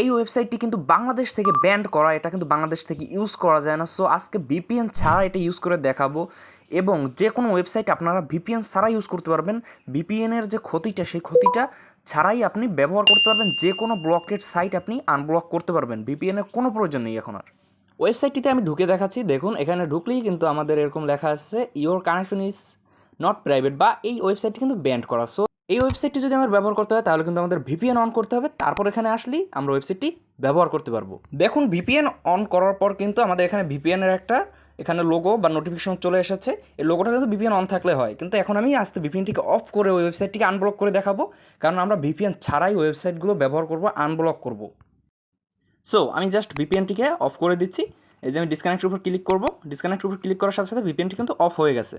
এই ওয়েবসাইটটি কিন্তু বাংলাদেশ থেকে ব্যান্ড করা, এটা কিন্তু বাংলাদেশ থেকে ইউজ করা যায় না। সো আজকে ভিপিএন ছাড়া এটা ইউজ করে দেখাবো, এবং যে কোনো ওয়েবসাইট আপনারা ভিপিএন ছাড়া ইউজ করতে পারবেন। ভিপিএনের যে ক্ষতিটা, সেই ক্ষতিটা ছাড়াই আপনি ব্যবহার করতে পারবেন। যে কোনো ব্লকেড সাইট আপনি আনব্লক করতে পারবেন, ভিপিএনের কোনো প্রয়োজন নেই এখন আর। ওয়েবসাইটটিতে আমি ঢুকে দেখাচ্ছি, দেখুন এখানে ঢুকলেই কিন্তু আমাদের এরকম লেখা আছে your connection is not private, বা এই ওয়েবসাইটটি কিন্তু ব্যান্ড করা। সো এই ওয়েবসাইটটি যদি আমার ব্যবহার করতে হয় তাহলে কিন্তু আমাদের ভিপিএন অন করতে হবে, তারপর এখানে আসলেই আমরা ওয়েবসাইটটি ব্যবহার করতে পারবো। দেখুন ভিপিএন অন করার পর কিন্তু আমাদের এখানে ভিপিএনের একটা এখানে লোগো বা নোটিফিকেশন চলে এসেছে। এই লোগোটা কিন্তু ভিপিএন অন থাকলে হয়, কিন্তু এখন আমি আস্তে ভিপিএনটিকে অফ করে ওয়েবসাইটটিকে আনব্লক করে দেখাবো, কারণ আমরা ভিপিএন ছাড়াই ওয়েবসাইটগুলো ব্যবহার করব, আনব্লক করব। সো আমি জাস্ট ভিপিএনটিকে অফ করে দিচ্ছি। এই যে আমি ডিসকানেক্টের উপর ক্লিক করব, ডিসকানেক্টের উপর ক্লিক করার সাথে সাথে ভিপিএনটি কিন্তু অফ হয়ে গেছে।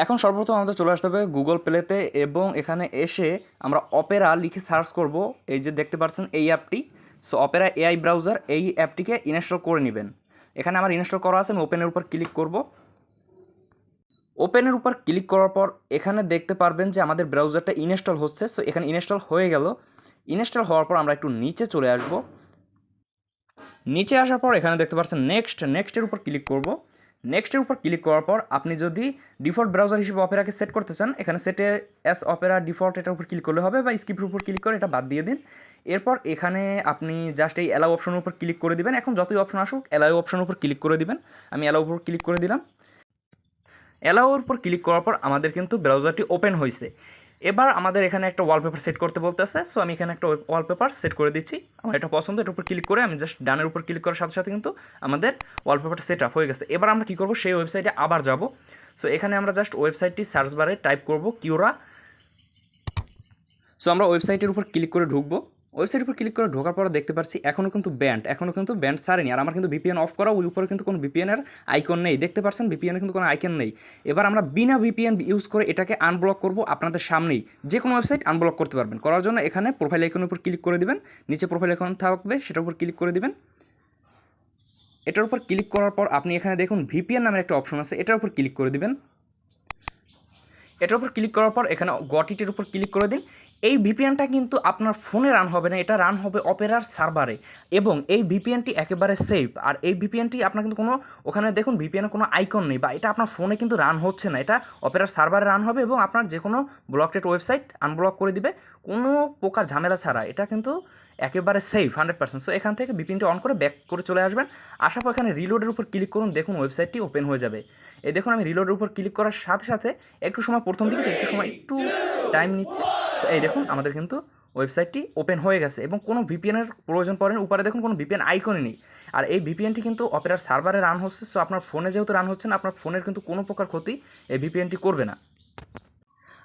এখন সর্বপ্রথম আমাদের চলে আসতে হবে গুগল প্লেতে, এবং এখানে এসে আমরা অপেরা লিখে সার্চ করব। এই যে দেখতে পাচ্ছেন এই অ্যাপটি, সো অপেরা এআই ব্রাউজার, এই অ্যাপটিকে ইনস্টল করে নেবেন। এখানে আমার ইনস্টল করা আছে, আমি ওপেনের উপর ক্লিক করব। ওপেনের উপর ক্লিক করার পর এখানে দেখতে পারবেন যে আমাদের ব্রাউজারটা ইনস্টল হচ্ছে। সো এখানে ইনস্টল হয়ে গেল। ইনস্টল হওয়ার পর আমরা একটু নিচে চলে আসব। নিচে আসার পর এখানে দেখতে পাচ্ছেন নেক্সটের উপর ক্লিক করব। নেক্সটের উপর ক্লিক করার পর আপনি যদি ডিফল্ট ব্রাউজার হিসেবে অপেরাকে সেট করতে চান, এখানে সেটে অ্যাস অপেরা ডিফল্ট এটার উপর ক্লিক করলে হবে, বা স্কিপের উপর ক্লিক করে এটা বাদ দিয়ে দিন। এরপর এখানে আপনি জাস্ট এই অ্যালাউ অপশনের উপর ক্লিক করে দিবেন। এখন যতই অপশন আসুক অ্যালাউ অপশনের উপর ক্লিক করে দিবেন। আমি অ্যালাউ উপর ক্লিক করে দিলাম। অ্যালাউর উপর ক্লিক করার পর আমাদের কিন্তু ব্রাউজারটি ওপেন হয়েছে। এবার আমাদের এখানে একটা ওয়ালপেপার সেট করতে বলতেছে। সো আমি এখানে একটা ওয়ালপেপার সেট করে দিচ্ছি। আমার এটা পছন্দ, এটার উপর ক্লিক করে আমি জাস্ট ডানের উপর ক্লিক করার সাথে সাথে কিন্তু আমাদের ওয়ালপেপারটা সেট আপ হয়ে গেছে। এবার আমরা কী করবো, সেই ওয়েবসাইটে আবার যাব। সো এখানে আমরা জাস্ট ওয়েবসাইটটি সার্চ বারে টাইপ করব কিউরা। সো আমরা ওয়েবসাইটের উপর ক্লিক করে ঢুকবো। ওয়েবসাইটের উপর ক্লিক করে ঢোকার পর দেখতে পাচ্ছি এখনও কিন্তু ব্যান্ড ছাড়েনি, আর আমার কিন্তু ভিপিএন অফ করা, ওই উপরে কিন্তু কোনো ভিপিএনের আইকন নেই। দেখতে পাচ্ছেন ভিপিএনের কিন্তু কোনো আইকন নেই। এবার আমরা বিনা ভিপিএন ইউজ করে এটাকে আনব্লক করব। আপনাদের সামনেই যে কোনো ওয়েবসাইট আনব্লক করতে পারবেন। করার জন্য এখানে প্রোফাইল আইকনের উপর ক্লিক করে দিবেন, নিচে প্রোফাইল আইকন থাকবে সেটার উপর ক্লিক করে দিবেন। এটার উপর ক্লিক করার পর আপনি এখানে দেখুন ভিপিএন নামের একটা অপশন আছে, এটার উপর ক্লিক করে দিবেন। এটার উপর ক্লিক করার পর এখানে গট ইটের উপর ক্লিক করে দিন। এই ভিপিএনটা কিন্তু আপনার ফোনে রান হবে না, এটা রান হবে অপেরার সার্ভারে, এবং এই ভিপিএনটি একেবারে সেফ। আর এই ভিপিএনটি আপনার কিন্তু কোনো ওখানে দেখুন ভিপিএনের কোনো আইকন নেই, বা এটা আপনার ফোনে কিন্তু রান হচ্ছে না, এটা অপেরার সার্ভারে রান হবে, এবং আপনার যে কোনো ব্লকেড ওয়েবসাইট আনব্লক করে দিবে কোনো প্রকার ঝামেলা ছাড়া। এটা কিন্তু একেবারে সেফ 100%। সো এখান থেকে ভিপিএনটি অন করে ব্যাক করে চলে আসবেন। আসার পর এখানে রিলোডের উপর ক্লিক করুন, দেখুন ওয়েবসাইটটি ওপেন হয়ে যাবে। এই দেখুন আমি রিলোডের উপর ক্লিক করার সাথে সাথে একটু সময়, প্রথম দিকে একটু সময় একটু টাইম নিচ্ছে। সো এই দেখুন আমাদের কিন্তু ওয়েবসাইটটি ওপেন হয়ে গেছে, এবং কোনো ভিপিএনের প্রয়োজন পড়েনি। উপরে দেখুন কোনো ভিপিএন আইকনই নেই। আর এই ভিপিএনটি কিন্তু অপেরার সার্ভারে রান হচ্ছে। সো আপনার ফোনে যেহেতু রান হচ্ছে না, আপনার ফোনের কিন্তু কোনো প্রকার ক্ষতি এই ভিপিএনটি করবে না।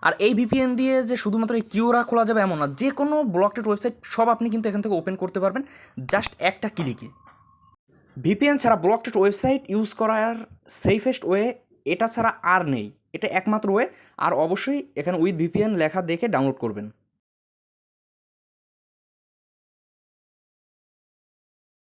আর এই ভিপিএন দিয়ে যে শুধুমাত্র এই কিউরা খোলা যাবে এমন না, যে কোনো ব্লকেড ওয়েবসাইট সব আপনি কিন্তু এখান থেকে ওপেন করতে পারবেন জাস্ট একটা ক্লিকে। ভিপিএন ছাড়া ব্লকেড ওয়েবসাইট ইউজ করার সেফেস্ট ওয়ে এটা ছাড়া আর নেই, এটা একমাত্র ওয়ে। আর অবশ্যই এখানে উইথ ভিপিএন লেখা দেখে ডাউনলোড করবেন।